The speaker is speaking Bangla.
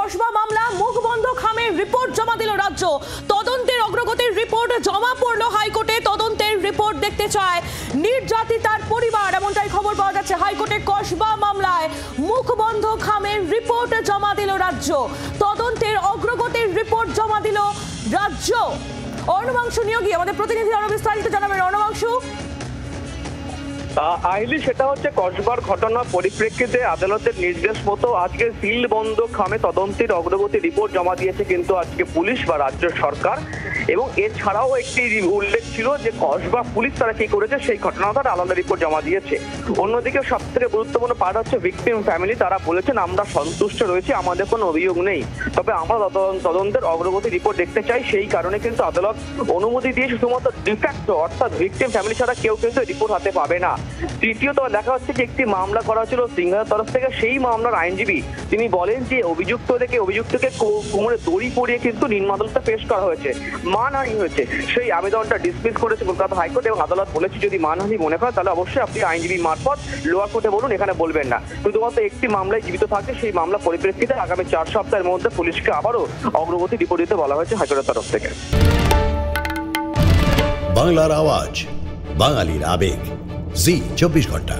কসবা মামলা মুখ বন্ধ খামের রিপোর্ট জমা দিল রাজ্য। তদন্তের অগ্রগতির রিপোর্ট জমা পড়ল হাইকোর্টে। তদন্তের রিপোর্ট দেখতে চায় নির্যাতিতার পরিবার, এমনটাই খবর পাওয়া যাচ্ছে। হাইকোর্টে কসবা মামলায় মুখ বন্ধ খামের রিপোর্ট জমা দিল রাজ্য। তদন্তের অগ্রগতির রিপোর্ট জমা দিল রাজ্য। অর্ণবাংশু নিয়োগী আমাদের প্রতিনিধি, আরো বিস্তারিত জানাবেন। অর্ণবাংশু। আইলি, সেটা হচ্ছে কসবার ঘটনার পরিপ্রেক্ষিতে আদালতের নির্দেশ মতো আজকে সিল বন্ধ খামে তদন্তের অগ্রগতি রিপোর্ট জমা দিয়েছে কিন্তু আজকে পুলিশ বা রাজ্য সরকার। এবং এছাড়াও একটি উল্লেখ ছিল যে কসবা পুলিশ তারা কি করেছে সেই ঘটনাটার আলাদা রিপোর্ট জমা দিয়েছে। অন্যদিকে সব থেকে গুরুত্বপূর্ণ পার্ট হচ্ছে ভিকটিম ফ্যামিলি, তারা বলেছেন আমরা সন্তুষ্ট রয়েছি, আমাদের কোনো অভিযোগ নেই, তবে আমরা তদন্তের অগ্রগতি রিপোর্ট দেখতে চাই। সেই কারণে কিন্তু আদালত অনুমতি দিয়ে শুধুমাত্র ডিফ্যাক্টো অর্থাৎ ভিকটিম ফ্যামিলি ছাড়া কেউ কিন্তু রিপোর্ট হাতে পাবে না। তৃতীয়ত দেখা হচ্ছে যে একটি মামলা করা ছিল সিংহের তরফ থেকে, সেই মামলার আইনজীবী তিনি বলেন যে অভিযুক্তকে কোমরে দড়ি পরিয়ে কিন্তু নিম্ন আদালতে পেশ করা হয়েছে, মানহানি হয়েছে। সেই আবেদনটা ডিসমিস করেছে কলকাতা হাইকোর্ট এবং আদালত বলেছে যদি মানহানি মনে করেন তাহলে অবশ্যই আপনি আইনজীবী মারফত লোয়ার কোর্টে বলুন, এখানে বলবেন না। শুধুমাত্র একটি মামলায় জীবিত থাকে, সেই মামলা পরিপ্রেক্ষিতে আগামী 4 সপ্তাহের মধ্যে পুলিশকে আবারও অগ্রগতি রিপোর্ট দিতে বলা হয়েছে হাইকোর্টের তরফ থেকে। বাংলার আওয়াজ, বাঙালির আবেগ, জি 24 ঘন্টা।